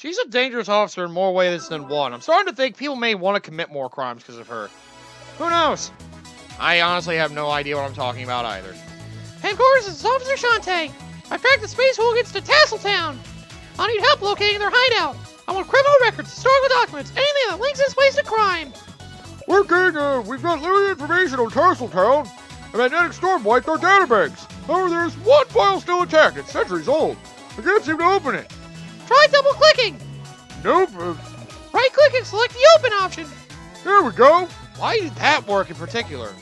She's a dangerous officer in more ways than one. I'm starting to think people may want to commit more crimes because of her. Who knows? I honestly have no idea what I'm talking about either. Headquarters is Officer Shantae. I tracked the space hooligans to Tasseltown. I need help locating their hideout. I want criminal records, historical documents, anything that links this place to crime. We've got limited information on Tasseltown. A magnetic storm wiped our databanks. However, there's one file still intact. It's centuries old. I can't seem to open it. Try double-clicking. Nope. Right-click and select the open option. Here we go. Why did that work in particular?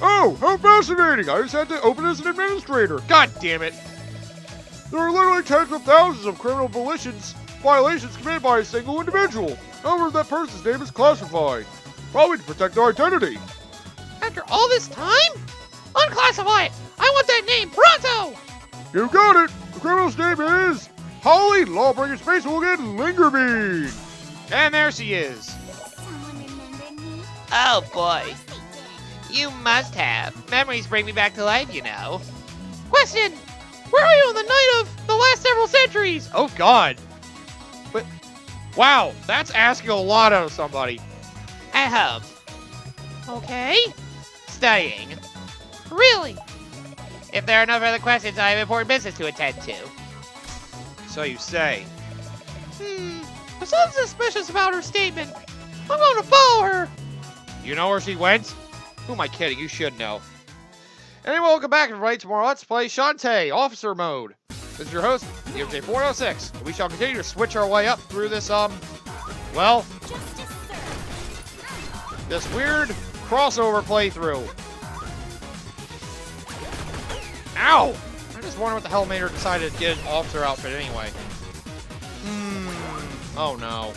Oh, how fascinating. I just had to open as an administrator. God damn it. There are literally tens of thousands of criminal violations committed by a single individual. However, that person's name is classified. Probably to protect their identity. After all this time? Unclassify it! I want that name, pronto! You got it! The criminal's name is Holly Lawbringer Space Hooligan Lingerbean. And there she is. Someone remembered me? Oh boy. You must have. Memories bring me back to life, you know. Question! Where are you on the night of the last several centuries? Oh god. But, wow, that's asking a lot out of somebody. At home. Okay. Studying. Really? If there are no further questions, I have important business to attend to. So you say. There's something suspicious about her statement. I'm going to follow her. You know where she went? Who am I kidding? You should know. Anyway, welcome back everybody. Tomorrow, let's play Shantae, Officer Mode. This is your host, DMJ406. We shall continue to switch our way up through this, well, this weird crossover playthrough. Ow! I just wonder what the hell made her decide to get an officer outfit anyway. Oh no.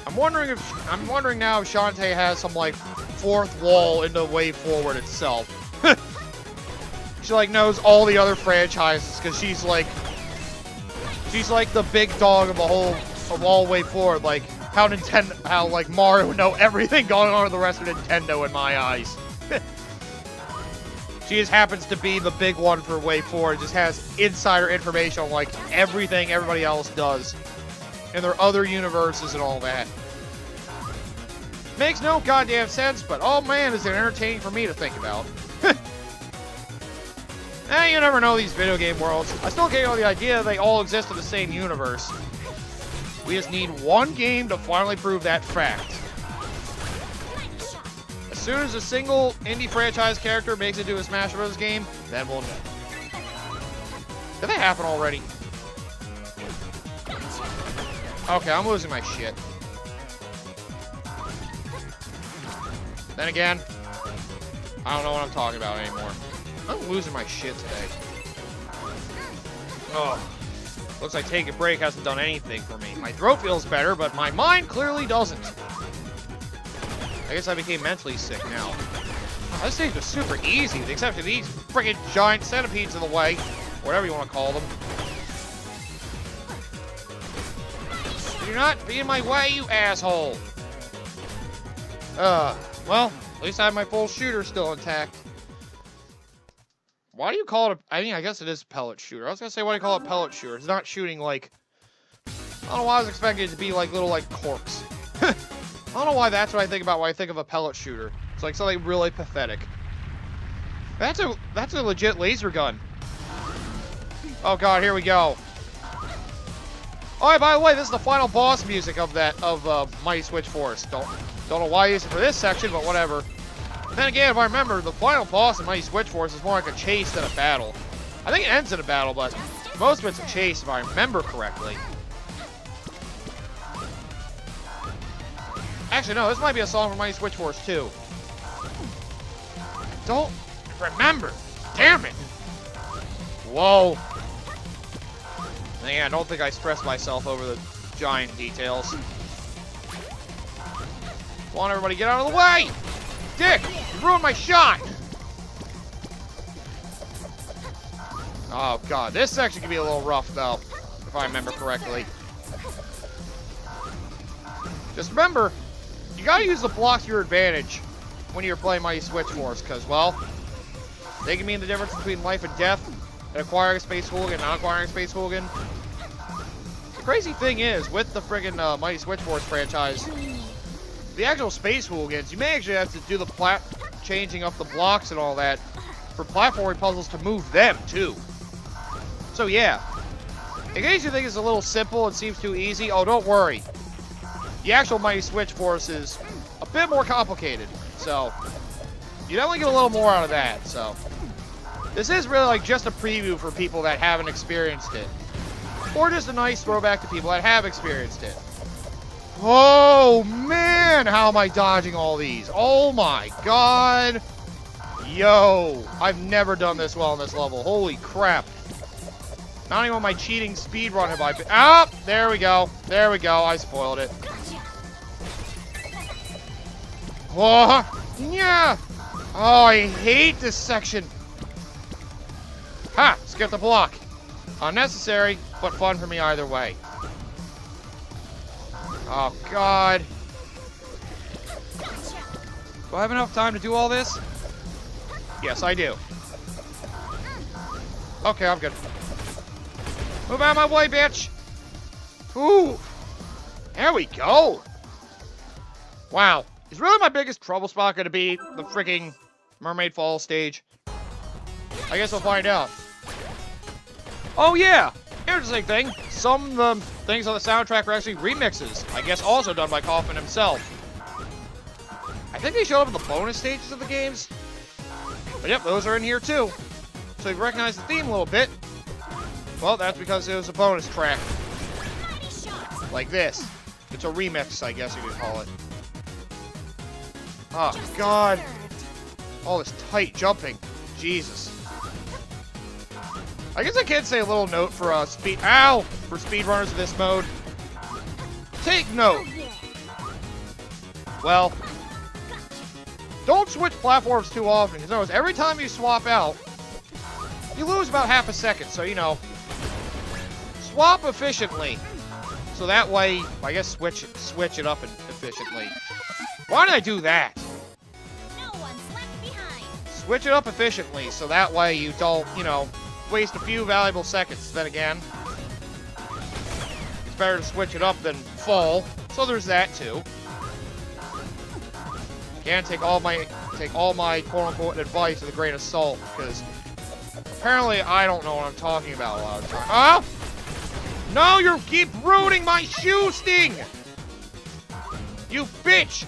I'm wondering now if Shantae has some like fourth wall in the way forward itself. She like knows all the other franchises because she's like the big dog of all way forward. Like how like Mario would know everything going on with the rest of Nintendo in my eyes. She just happens to be the big one for way forward. Just has insider information on like everything everybody else does in their other universes and all that. Makes no goddamn sense, but oh man, is it entertaining for me to think about. You never know these video game worlds. I still can't get the idea they all exist in the same universe. We just need one game to finally prove that fact. As soon as a single indie franchise character makes it to a Smash Bros. Game, then we'll know. Did that happen already? Okay, I'm losing my shit. Then again, I don't know what I'm talking about anymore. I'm losing my shit today. Oh, looks like taking a break hasn't done anything for me. My throat feels better, but my mind clearly doesn't. I guess I became mentally sick now. This stage was super easy, with the exception of these freaking giant centipedes in the way. Whatever you want to call them. Do not be in my way, you asshole! Well, at least I have my full shooter still intact. Why do you call it I mean, I guess it is a pellet shooter. I was gonna say, why do you call it pellet shooter? It's not shooting like... I don't know why I was expecting it to be like little, like, corks. I don't know why that's what I think about when I think of a pellet shooter. It's like something really pathetic. That's a legit laser gun. Oh god, here we go. Oh, yeah, by the way, this is the final boss music of Mighty Switch Force. Don't know why I used it for this section, but whatever. Then again, if I remember, the final boss of Mighty Switch Force is more like a chase than a battle. I think it ends in a battle, but most of it's a chase if I remember correctly. Actually, no, this might be a song from Mighty Switch Force 2. Don't remember. Damn it. Whoa. Yeah, I don't think I stressed myself over the giant details. Come on, everybody, get out of the way! Dick! You ruined my shot! Oh, God. This section can be a little rough, though, if I remember correctly. Just remember, you gotta use the blocks to your advantage when you're playing Mighty Switch Force, because, well, they can mean the difference between life and death, and acquiring a Space Hooligan and not acquiring a Space Hooligan. crazy thing is, with the friggin' Mighty Switch Force franchise, the actual Space Hooligans, you may actually have to do the changing up the blocks and all that for platforming puzzles to move them, too. So, yeah. In case you think it's a little simple and seems too easy, oh, don't worry. The actual Mighty Switch Force is a bit more complicated, so you definitely get a little more out of that, so. This is really like just a preview for people that haven't experienced it. Or just a nice throwback to people that have experienced it. Oh, man, how am I dodging all these? Oh, my God. Yo, I've never done this well in this level. Holy crap. Not even on my cheating speedrun have I been. Ah, there we go. There we go. I spoiled it. Whoa. Yeah. Oh, I hate this section. Ha! Skip the block. Unnecessary, but fun for me either way. Oh, God. Do I have enough time to do all this? Yes, I do. Okay, I'm good. Move out of my way, bitch! Ooh! There we go! Wow. Is really my biggest trouble spot going to be the freaking Mermaid Falls stage? I guess we'll find out. Oh, yeah! Interesting thing. Some of the things on the soundtrack are actually remixes. I guess also done by Kaufman himself. I think they showed up in the bonus stages of the games. But yep, those are in here too. So you recognize the theme a little bit. Well, that's because it was a bonus track. Like this. It's a remix, I guess you could call it. Oh, God. All this tight jumping. Jesus. I guess I can say a little note for for speedrunners of this mode. Take note. Well, don't switch platforms too often, because notice every time you swap out, you lose about half a second. So, you know, swap efficiently. So that way, I guess switch it up efficiently. Why did I do that? No one's left behind. Switch it up efficiently, so that way you don't, you know, waste a few valuable seconds. Then again, it's better to switch it up than fall. So there's that too. Can't take all my quote-unquote advice with a grain of salt, because apparently I don't know what I'm talking about a lot of the time. Oh! No, you keep ruining my shoe sting! You bitch!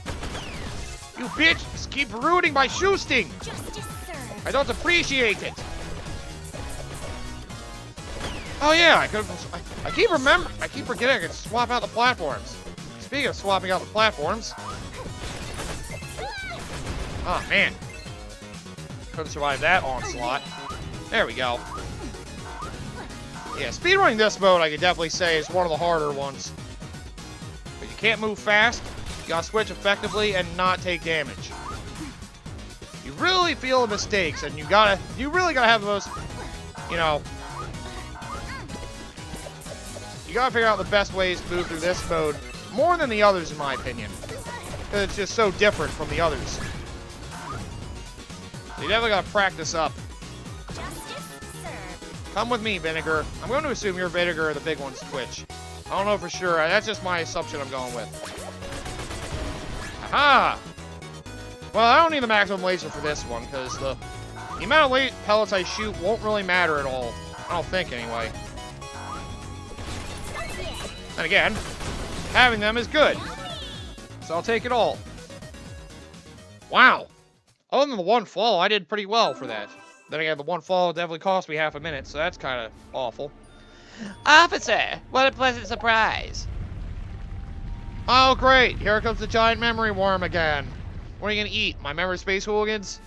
You bitch! Keep ruining my shoe sting! Justice served. I don't appreciate it. Oh yeah, I keep forgetting I can swap out the platforms. Speaking of swapping out the platforms. Oh man. Couldn't survive that onslaught. There we go. Yeah, speedrunning this mode I could definitely say is one of the harder ones. But you can't move fast, you gotta switch effectively and not take damage. You really feel the mistakes, and you really gotta have the most, you know, you gotta figure out the best ways to move through this mode more than the others, in my opinion. Because it's just so different from the others. So you definitely gotta practice up. Justice served. Come with me, Vinegar. I'm going to assume you're Vinegar or the big one's Twitch. I don't know for sure. That's just my assumption I'm going with. Aha! Well, I don't need the maximum laser for this one, because the amount of pellets I shoot won't really matter at all. I don't think, anyway. And again, having them is good. So I'll take it all. Wow. Other than the one fall, I did pretty well for that. Then again, the one fall definitely cost me half a minute, so that's kind of awful. Officer, what a pleasant surprise. Oh, great. Here comes the giant memory worm again. What are you going to eat? My memory space hooligans?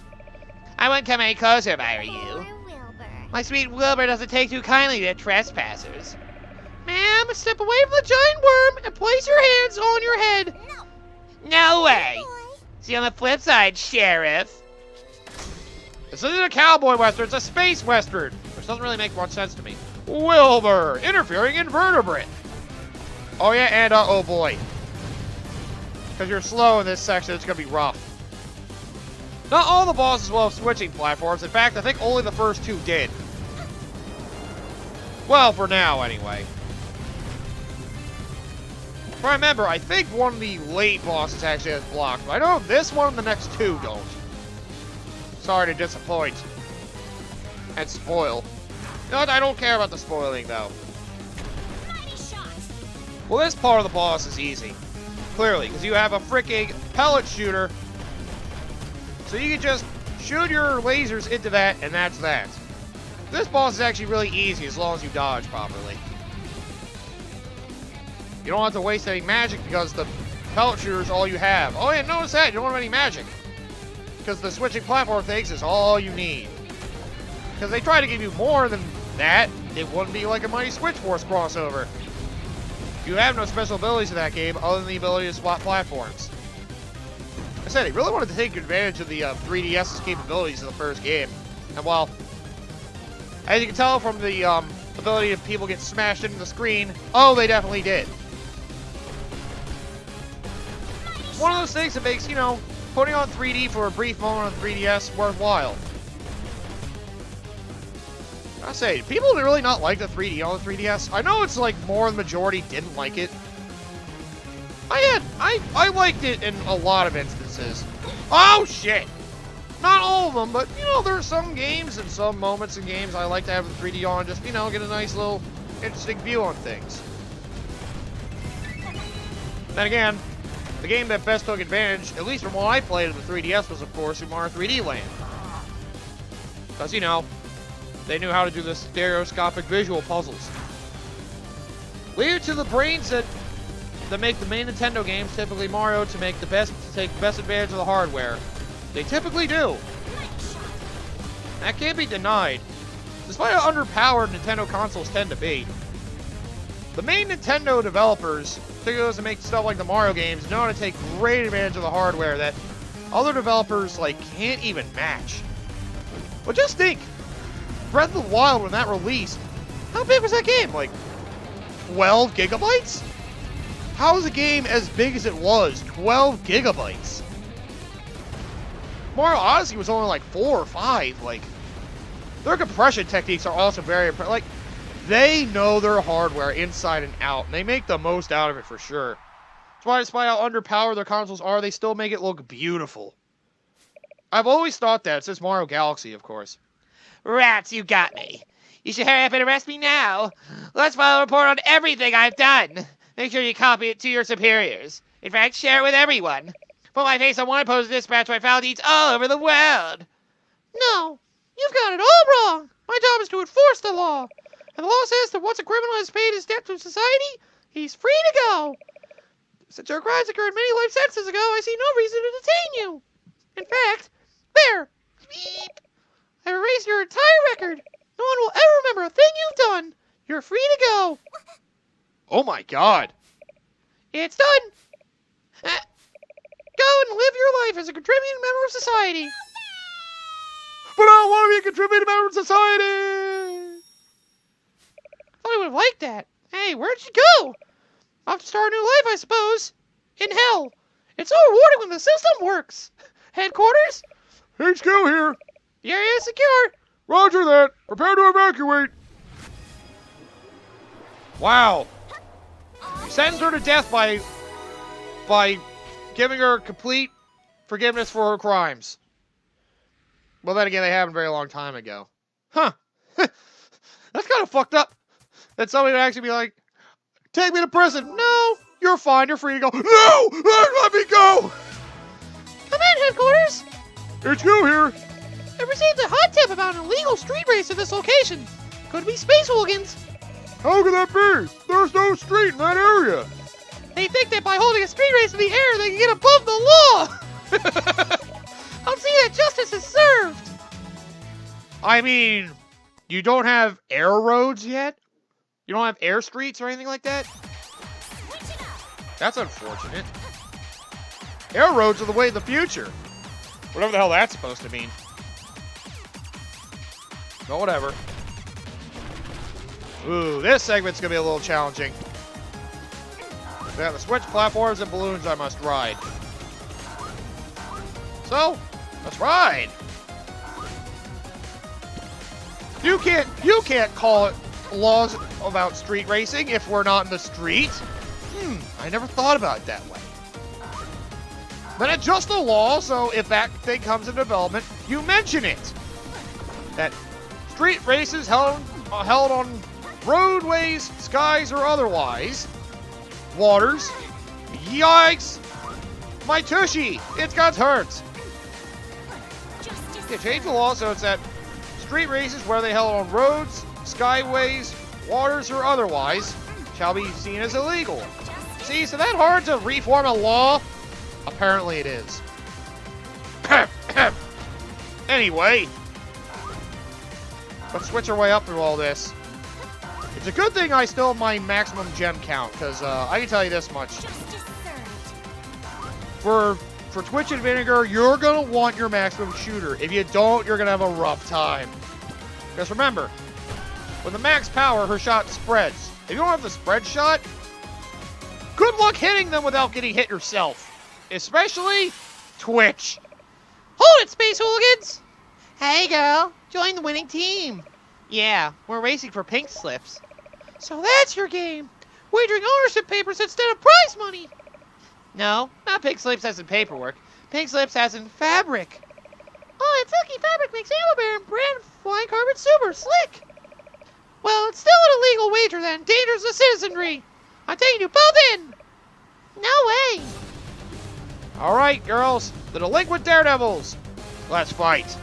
I wouldn't come any closer if I were you. Poor Wilbur. My sweet Wilbur doesn't take too kindly to trespassers. Ma'am, step away from the giant worm and place your hands on your head. No. No way. Boy. See, on the flip side, Sheriff. This isn't a cowboy western, it's a space western. Which doesn't really make much sense to me. Wilbur, interfering invertebrate. Oh yeah, and oh boy. Because you're slow in this section, it's going to be rough. Not all the bosses will have switching platforms. In fact, I think only the first two did. Well, for now, anyway. If I remember, I think one of the late bosses actually has blocks, but I know this one and the next two don't. Sorry to disappoint. And spoil. You know what? I don't care about the spoiling, though. Mighty shot. Well, this part of the boss is easy. Clearly, because you have a freaking pellet shooter. So you can just shoot your lasers into that, and that's that. This boss is actually really easy as long as you dodge properly. You don't have to waste any magic because the pellet shooter is all you have. Oh yeah, notice that, you don't have any magic. Because the switching platform things is all you need. Because they try to give you more than that, it wouldn't be like a Mighty Switch Force crossover. You have no special abilities in that game other than the ability to swap platforms. Like I said, they really wanted to take advantage of the 3DS's capabilities in the first game. And while, as you can tell from the ability of people get smashed into the screen, oh, they definitely did. It's one of those things that makes, you know, putting on 3D for a brief moment on 3DS worthwhile. I say, people did really not like the 3D on the 3DS. I know it's like more than the majority didn't like it. I liked it in a lot of instances. Oh shit! Not all of them, but you know, there are some games and some moments in games I like to have the 3D on, just, you know, get a nice little interesting view on things. Then again, the game that best took advantage, at least from what I played in the 3DS, was of course Super Mario 3D Land. Because, you know, they knew how to do the stereoscopic visual puzzles. Leave it to the brains that make the main Nintendo games, typically Mario, to take the best advantage of the hardware. They typically do. That can't be denied, despite how underpowered Nintendo consoles tend to be. The main Nintendo developers, particularly those that make stuff like the Mario games, know how to take great advantage of the hardware that other developers like can't even match. But just think, Breath of the Wild, when that released, how big was that game? Like 12 gigabytes? How is a game as big as it was 12 gigabytes? Mario Odyssey was only like 4 or 5. Like, their compression techniques are also very impressive. Like, they know their hardware inside and out, and they make the most out of it for sure. That's why, despite how underpowered their consoles are, they still make it look beautiful. I've always thought that since Mario Galaxy, of course. Rats, you got me. You should hurry up and arrest me now. Let's file a report on everything I've done. Make sure you copy it to your superiors. In fact, share it with everyone. Put my face on one post dispatch my foul deeds all over the world. No, you've got it all wrong. My job is to enforce the law. And the law says that once a criminal has paid his debt to society, he's free to go. Since your crimes occurred many life sentences ago, I see no reason to detain you. In fact, there. Beep. I've erased your entire record. No one will ever remember a thing you've done. You're free to go. Oh my god. It's done. Go and live your life as a contributing member of society. But I don't want to be a contributing member of society! I thought I would have liked that. Hey, where'd you go? Off to start a new life, I suppose. In hell. It's so rewarding when the system works. Headquarters? HQ here. The area is secure. Roger that. Prepare to evacuate. Wow. Sentence her to death by giving her complete forgiveness for her crimes. Well, then again, they happened a very long time ago. Huh. That's kind of fucked up. That somebody would actually be like, take me to prison. No, you're fine. You're free to go. No! Let me go! Come in, headquarters. HQ here. I received a hot tip about an illegal street race at this location. Could be space hooligans. How could that be? There's no street in that area. They think that by holding a street race in the air, they can get above the law. I'll see that justice is served. I mean, you don't have air roads yet? You don't have air streets or anything like that? That's unfortunate. Air roads are the way of the future. Whatever the hell that's supposed to mean. But whatever. Ooh, this segment's gonna be a little challenging. We have the switch platforms and balloons I must ride. So, let's ride. You can't call it laws about street racing if we're not in the street. I never thought about it that way. Then adjust the law so if that thing comes into development, you mention it. That street races held on roadways, skies, or otherwise. Waters. Yikes! My tushy! It's got hurt! Yeah, change the law so it's that street races where they held on roads, skyways, waters, or otherwise shall be seen as illegal. See, so that hard to reform a law? Apparently it is. Anyway, let's switch our way up through all this. It's a good thing I still have my maximum gem count, because I can tell you this much. For Twitch and Vinegar, you're going to want your maximum shooter. If you don't, you're going to have a rough time. Because remember, with the max power, her shot spreads. If you don't have the spread shot, good luck hitting them without getting hit yourself. Especially Twitch. Hold it, Space Hooligans! Hey, girl. Join the winning team. Yeah, we're racing for pink slips. So that's your game. Wagering ownership papers instead of prize money. No, not pink slips as in paperwork. Pink slips as in fabric. Oh, and silky fabric makes Amber Bear and brand flying carpet super slick. Well, it's still an illegal wager then. Dangerous to citizenry. I'm taking you both in. No way. All right, girls. The delinquent daredevils. Let's fight.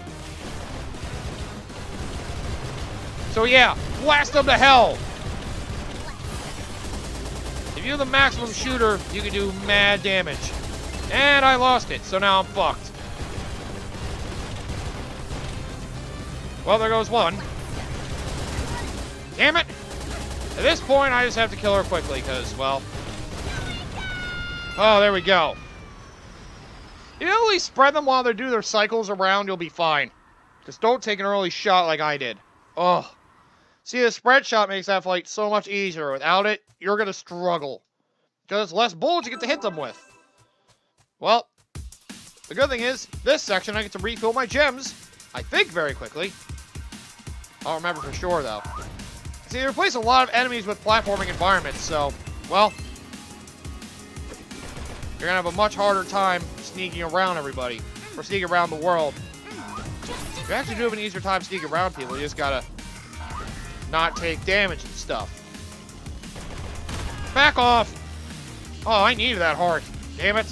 So yeah, blast them to hell. If you're the maximum shooter, you can do mad damage. And I lost it, so now I'm fucked. Well, there goes one. Damn it! At this point, I just have to kill her quickly, because, well... Oh, there we go. If you only spread them while they do their cycles around, you'll be fine. Just don't take an early shot like I did. Oh. See, the spread shot makes that fight so much easier. Without it, you're going to struggle. Because it's less bullets you get to hit them with. Well, the good thing is, this section I get to refill my gems, I think, very quickly. I don't remember for sure, though. See, they replace a lot of enemies with platforming environments, so, well, you're going to have a much harder time sneaking around everybody, or sneaking around the world. You actually do have an easier time sneaking around people, you just gotta not take damage and stuff. Back off! Oh, I needed that heart. Damn it.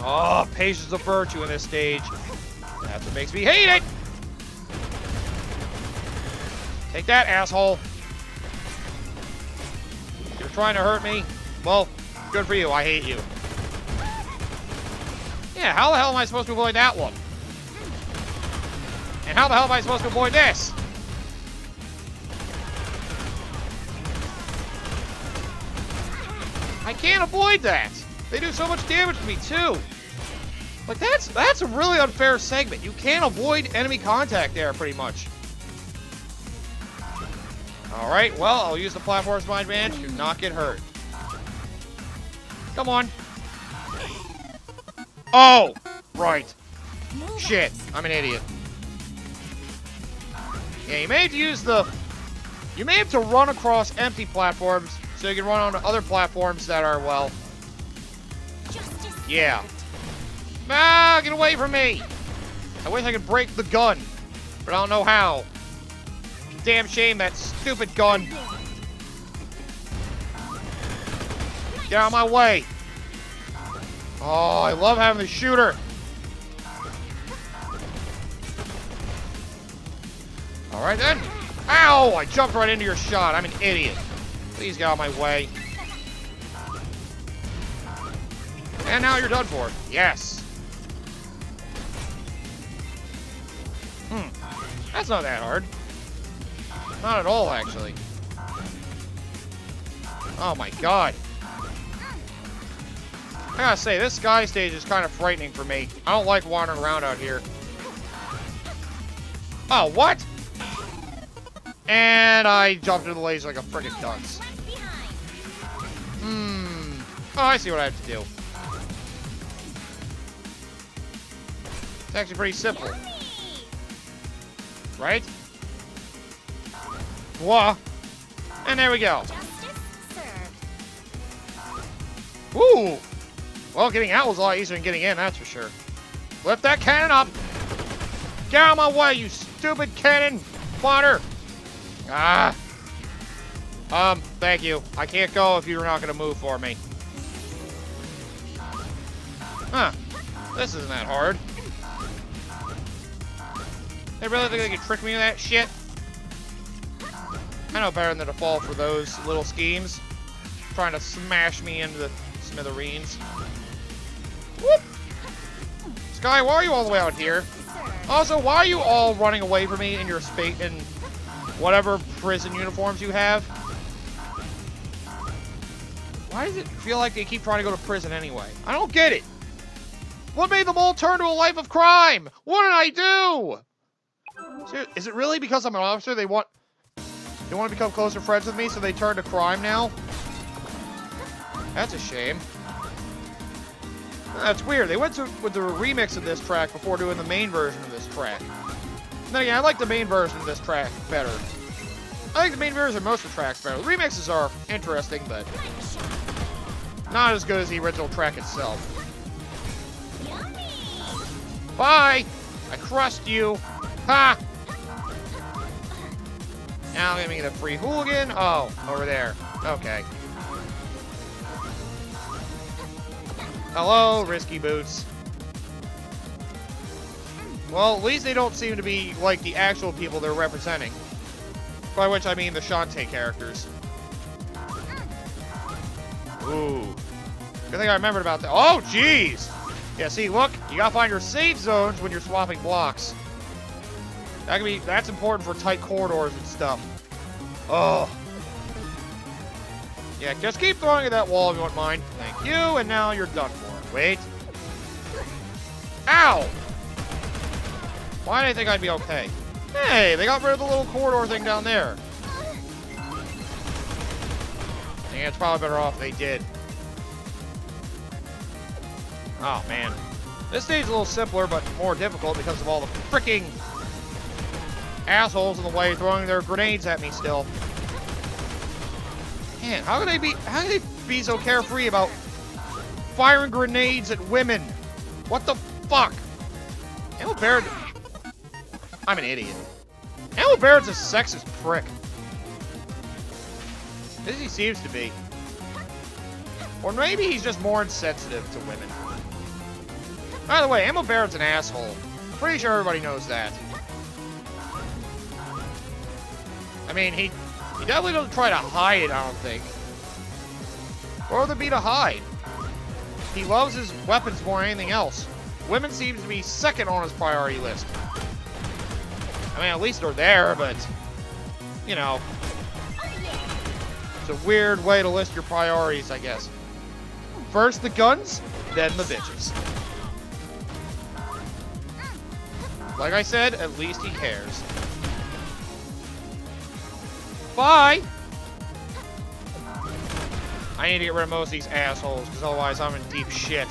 Oh, patience is a virtue in this stage. That's what makes me hate it! Take that, asshole. You're trying to hurt me? Well, good for you. I hate you. Yeah, how the hell am I supposed to avoid that one? And how the hell am I supposed to avoid this? I can't avoid that. They do so much damage to me, too. Like, that's a really unfair segment. You can't avoid enemy contact there, pretty much. Alright, well, I'll use the platform's mind band to not get hurt. Come on. Oh! Right. Shit, I'm an idiot. Yeah, you may have to use the... You may have to run across empty platforms so you can run onto other platforms that are, well... Yeah. Ah, get away from me! I wish I could break the gun, but I don't know how. Damn shame, that stupid gun. Get out of my way. Oh, I love having the shooter. Alright then. Ow! I jumped right into your shot. I'm an idiot. Please get out of my way. And now you're done for. Yes. That's not that hard. Not at all, actually. Oh my god. I gotta say, this sky stage is kind of frightening for me. I don't like wandering around out here. Oh, what? And I jumped into the laser like a friggin' dunce. Oh, I see what I have to do. It's actually pretty simple. Right? Whoa. And there we go. Ooh! Well, getting out was a lot easier than getting in, that's for sure. Lift that cannon up! Get out of my way, you stupid cannon fodder! Ah! Thank you. I can't go if you're not gonna move for me. Huh. This isn't that hard. They really think they can trick me with that shit? I know better than to fall for those little schemes. Trying to smash me into the smithereens. Whoop! Sky, why are you all the way out here? Also, why are you all running away from me in your in whatever prison uniforms you have? Why does it feel like they keep trying to go to prison anyway? I don't get it. What made them all turn to a life of crime? What did I do? Is it really because I'm an officer they want to become closer friends with me, so they turn to crime now? That's a shame. That's weird. They went with the remix of this track before doing the main version of this track. And then again, I like the main version of this track better. I like the main version of most of the tracks better. The remixes are interesting, but not as good as the original track itself. Bye! I crushed you. Ha! Now I'm gonna get a free hooligan. Oh, over there. Okay. Hello, Risky Boots. Well, at least they don't seem to be like the actual people they're representing. By which I mean the Shantae characters. Ooh. Good thing I remembered about that. Oh, jeez! Yeah, see, look, you gotta find your safe zones when you're swapping blocks. That's important for tight corridors and stuff. Oh. Yeah, just keep throwing at that wall if you wouldn't mind. Thank you, and now you're done for. Wait. Ow! Why did I think I'd be okay? Hey, they got rid of the little corridor thing down there. Yeah, it's probably better off they did. Oh, man. This stage is a little simpler, but more difficult because of all the freaking assholes in the way throwing their grenades at me still. Man, how can they be so carefree about firing grenades at women? What the fuck? Emma Barrett... I'm an idiot. Emma Barrett's a sexist prick. This he seems to be. Or maybe he's just more insensitive to women. By the way, Emma Barrett's an asshole. Pretty sure everybody knows that. I mean, he definitely doesn't try to hide it, I don't think. What would there be to hide? He loves his weapons more than anything else. Women seems to be second on his priority list. I mean, at least they're there, but, you know. It's a weird way to list your priorities, I guess. First the guns, then the bitches. Like I said, at least he cares. Bye! I need to get rid of most of these assholes, because otherwise I'm in deep shit.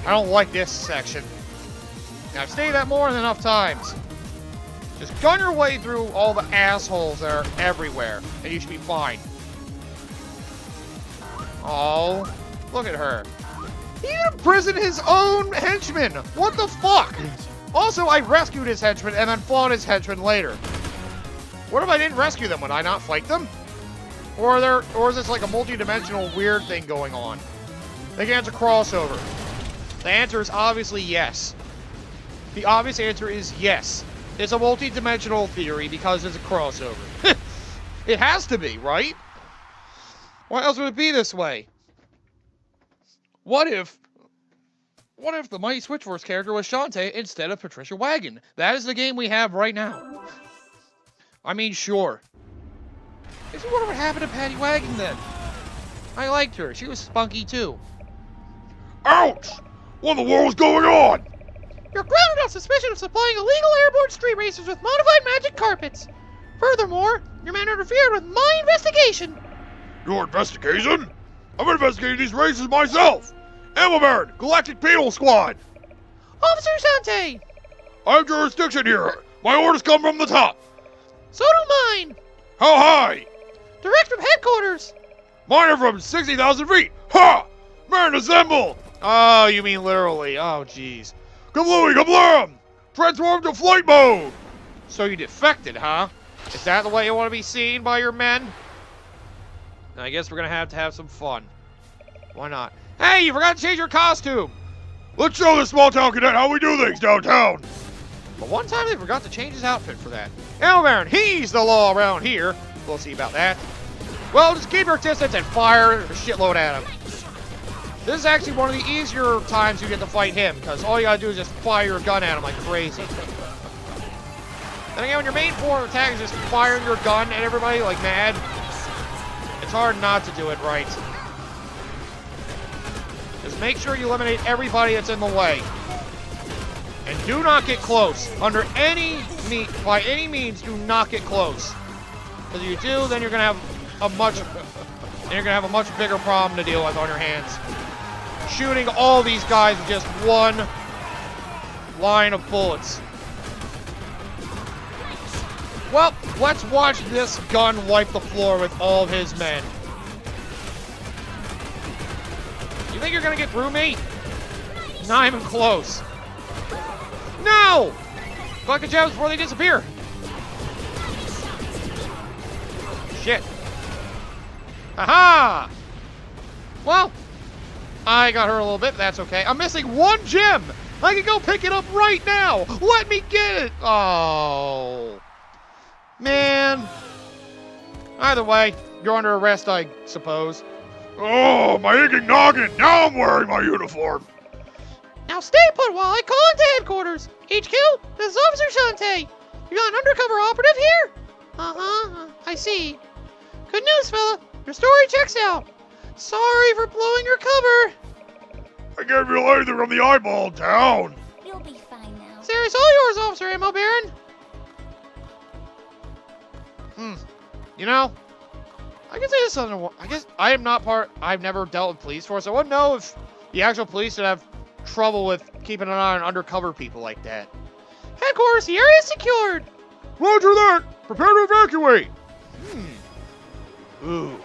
I don't like this section. Now, I've stated that more than enough times. Just gun your way through all the assholes that are everywhere, and you should be fine. Oh, look at her. He imprisoned his own henchmen! What the fuck? Also, I rescued his henchmen and then fought his henchmen later. What if I didn't rescue them? Would I not fight them? Or is this like a multi-dimensional weird thing going on? They can answer crossover. The answer is obviously yes. The obvious answer is yes. It's a multi-dimensional theory because it's a crossover. It has to be, right? Why else would it be this way? What if the Mighty Switchforce character was Shantae instead of Patricia Wagon? That is the game we have right now. I mean, sure. Makes me wonder what happened to Patty Wagon then. I liked her. She was spunky too. Ouch! What in the world's going on? You're grounded on suspicion of supplying illegal airborne street racers with modified magic carpets. Furthermore, your man interfered with my investigation. Your investigation? I'm investigating these races myself! Emma Galactic Penal Squad! Officer Shantae! I have jurisdiction here! My orders come from the top! So do mine! How high? Direct from headquarters! Mine are from 60,000 feet! Ha! Baron, assemble! Oh, you mean literally. Oh, jeez. Kablooey, kablam! Transform to flight mode! So you defected, huh? Is that the way you want to be seen by your men? I guess we're going to have some fun. Why not? Hey, you forgot to change your costume! Let's show this small town cadet how we do things downtown! But one time they forgot to change his outfit for that. Baron, he's the law around here. We'll see about that. Well, just keep your distance and fire a shitload at him. This is actually one of the easier times you get to fight him, because all you gotta do is just fire your gun at him like crazy. Then again, when your main form of attack is just firing your gun at everybody like mad, it's hard not to do it right. Just make sure you eliminate everybody that's in the way. And do not get close. By any means, do not get close. Because if you do, then you're gonna have a much bigger problem to deal with on your hands. Shooting all these guys with just one line of bullets. Well, let's watch this gun wipe the floor with all of his men. You think you're gonna get through me? Not even close. No! Bucket jabs before they disappear. Shit. Haha! Well, I got hurt a little bit, but that's okay. I'm missing one gem! I can go pick it up right now! Let me get it! Oh. Man. Either way, you're under arrest, I suppose. Oh, my aching noggin! Now I'm wearing my uniform! Now stay put while I call into headquarters. HQ, this is Officer Shantae. You got an undercover operative here? I see. Good news, fella. Your story checks out. Sorry for blowing your cover. I can't feel anything from the eyeball down. You'll be fine now. This area's all yours, Officer Ammo Baron. You know, I can say this on I guess I am not I've never dealt with police force. I wouldn't know if the actual police would have trouble with keeping an eye on undercover people like that. Headquarters, the area is secured. Roger that! Prepare to evacuate! Ooh.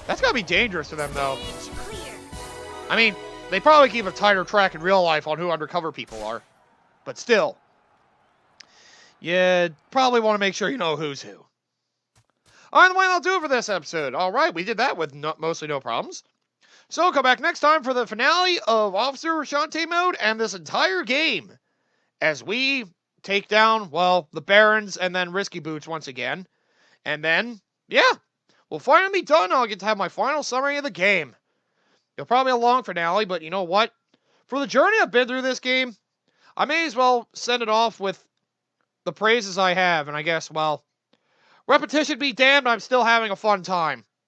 That's gotta be dangerous for them, though. It's clear. I mean, they probably keep a tighter track in real life on who undercover people are. But still. You probably want to make sure you know who's who. Alright, that'll do it for this episode. Alright, we did that with mostly no problems. So come back next time for the finale of Officer Shantae mode and this entire game. As we take down, well, the Barons and then Risky Boots once again. And then, yeah, we'll finally be done. I'll get to have my final summary of the game. It'll probably be a long finale, but you know what? For the journey I've been through this game, I may as well send it off with the praises I have. And I guess, well, repetition be damned, I'm still having a fun time.